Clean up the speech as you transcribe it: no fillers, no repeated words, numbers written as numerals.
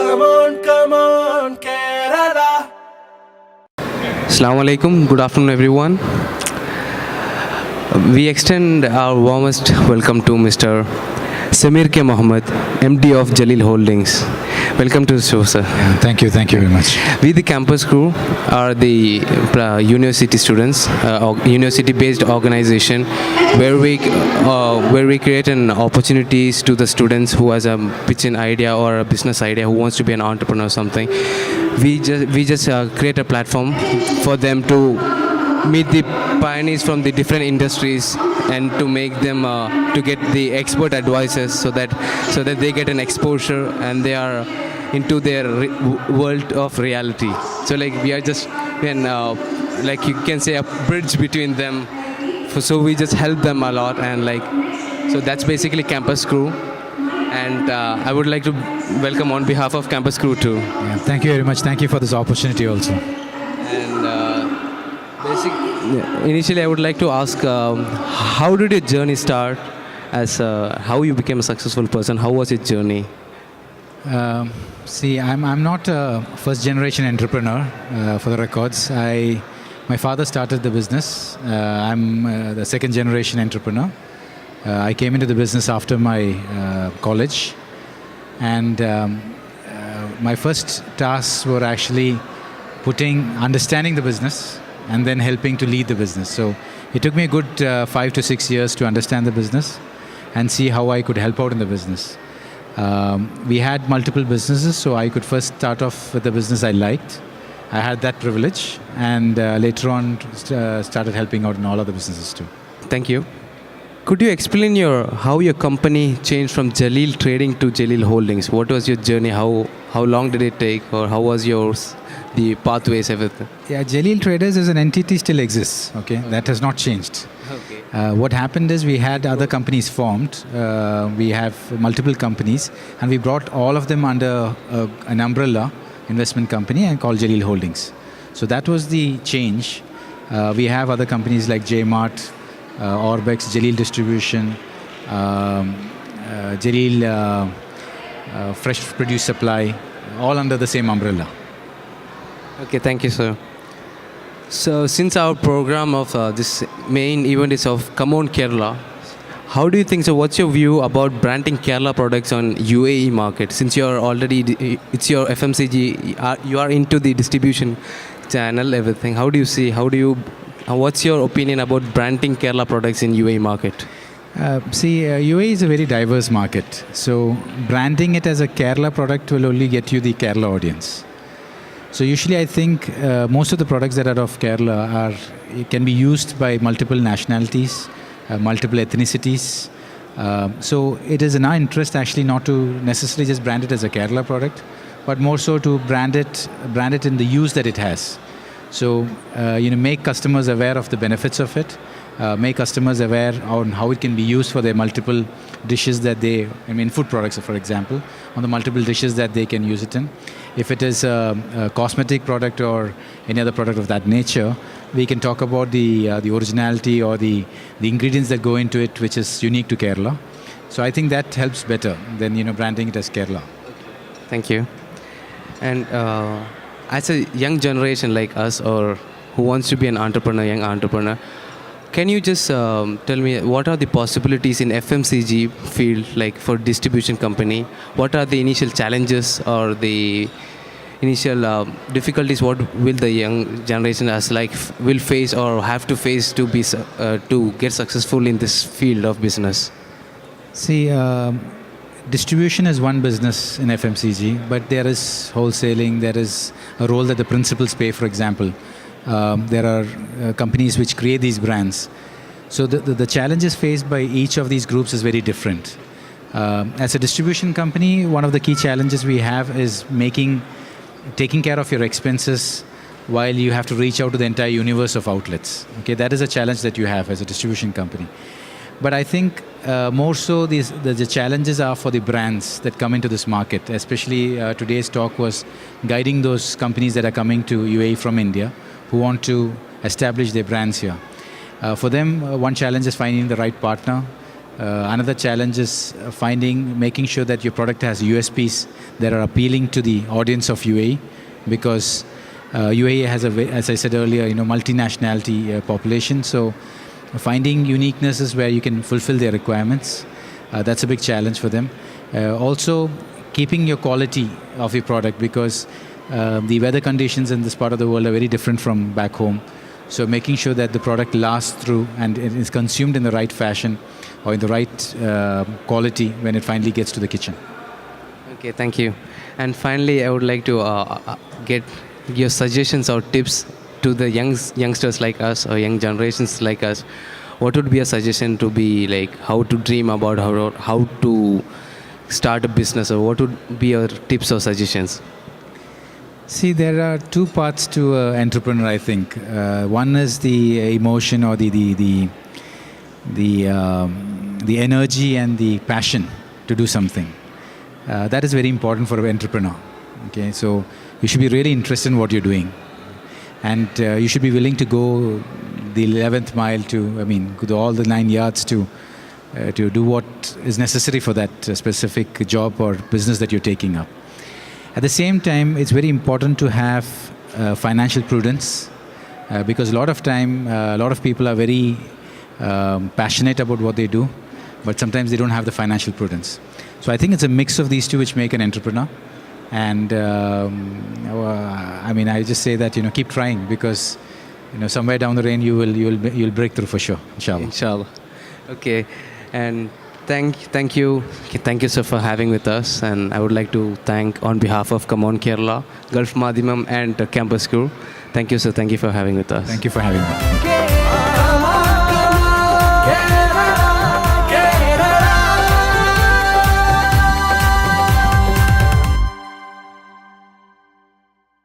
come on, Kerala. Assalamu alaikum. Good afternoon, everyone. We extend our warmest welcome to Mr. Samir K. Mohammed, MD of Jaleel Holdings. Welcome to the show, sir. Thank you very much. We, the campus crew, are the university students, university-based organization, where we create an opportunities to the students who has a pitching idea or a business idea, who wants to be an entrepreneur or something. We just create a platform for them to meet the pioneers from the different industries and to make them to get the expert advices so that they get an exposure and they are into their world of reality. So like we are just like you can say a bridge between them. So we just help them a lot, and like so that's basically campus crew. And I would like to welcome on behalf of campus crew too. Yeah, thank you very much. Thank you for this opportunity also. Initially, I would like to ask, how did your journey start? As how you became a successful person? How was your journey? See, I'm not a first-generation entrepreneur. For the records, my father started the business. I'm the second-generation entrepreneur. I came into the business after my college, and my first tasks were actually understanding the business and then helping to lead the business. So it took me a good 5 to 6 years to understand the business and see how I could help out in the business. We had multiple businesses, so I could first start off with the business I liked. I had that privilege, and later on started helping out in all other businesses too. Thank you. Could you explain how your company changed from Jaleel Trading to Jaleel Holdings? What was your journey? How long did it take, or how was the pathways, everything? Yeah, Jaleel Traders as an entity still exists. Okay, that has not changed. Okay. What happened is we had other companies formed. We have multiple companies, and we brought all of them under an umbrella investment company and called Jaleel Holdings. So that was the change. We have other companies like J-Mart, Orbex, Jaleel Distribution, Jaleel Fresh Produce Supply, all under the same umbrella. Okay, thank you, sir. So since our program of this main event is of Come On Kerala, how do you think, so what's your view about branding Kerala products on UAE market? Since you're already, it's your FMCG, you are into the distribution channel, everything. How do you see, what's your opinion about branding Kerala products in UAE market? UAE is a very diverse market. So branding it as a Kerala product will only get you the Kerala audience. So usually I think most of the products that are of Kerala can be used by multiple nationalities, multiple ethnicities. So it is in our interest actually not to necessarily just brand it as a Kerala product, but more so to brand it in the use that it has. So make customers aware of the benefits of it, make customers aware on how it can be used for their multiple dishes that food products, for example, on the multiple dishes that they can use it in. If it is a cosmetic product or any other product of that nature, we can talk about the originality or the ingredients that go into it, which is unique to Kerala. So I think that helps better than branding it as Kerala. Thank you. And as a young generation like us, or who wants to be an young entrepreneur, can you just tell me what are the possibilities in FMCG field, like for distribution company? What are the initial challenges or the initial difficulties? What will the young generation will face or have to face to get successful in this field of business? See, distribution is one business in FMCG, but there is wholesaling. There is a role that the principals play, for example. There are companies which create these brands. So the challenges faced by each of these groups is very different. As a distribution company, one of the key challenges we have is taking care of your expenses while you have to reach out to the entire universe of outlets. Okay, that is a challenge that you have as a distribution company. But I think more so the challenges are for the brands that come into this market. Especially today's talk was guiding those companies that are coming to UAE from India, who want to establish their brands here. For them, one challenge is finding the right partner, Another challenge is making sure that your product has USPs that are appealing to the audience of UAE, because UAE has as I said earlier, multinationality population. So finding uniquenesses where you can fulfill their requirements, that's a big challenge for them. Also, keeping your quality of your product, because the weather conditions in this part of the world are very different from back home. So making sure that the product lasts through and it is consumed in the right fashion or in the right quality when it finally gets to the kitchen. Okay, thank you. And finally, I would like to get your suggestions or tips to the youngsters like us or young generations like us. What would be a suggestion to be like how to dream about how to start a business, or what would be your tips or suggestions? See, there are two parts to entrepreneur, I think. One is the emotion or the energy and the passion to do something. That is very important for an entrepreneur. Okay, so you should be really interested in what you're doing, and you should be willing to go the 11th mile go all the 9 yards to do what is necessary for that specific job or business that you're taking up. At the same time, it's very important to have financial prudence, because a lot of people are very passionate about what they do, but sometimes they don't have the financial prudence. So I think it's a mix of these two which make an entrepreneur. And I just say that keep trying, because somewhere down the lane you'll break through for sure, inshallah. Okay, and thank you sir for having with us, and I would like to thank on behalf of Come On Kerala, Gulf Madhyamam and Campus Crew. Thank you sir, thank you for having with us. Thank you for having me.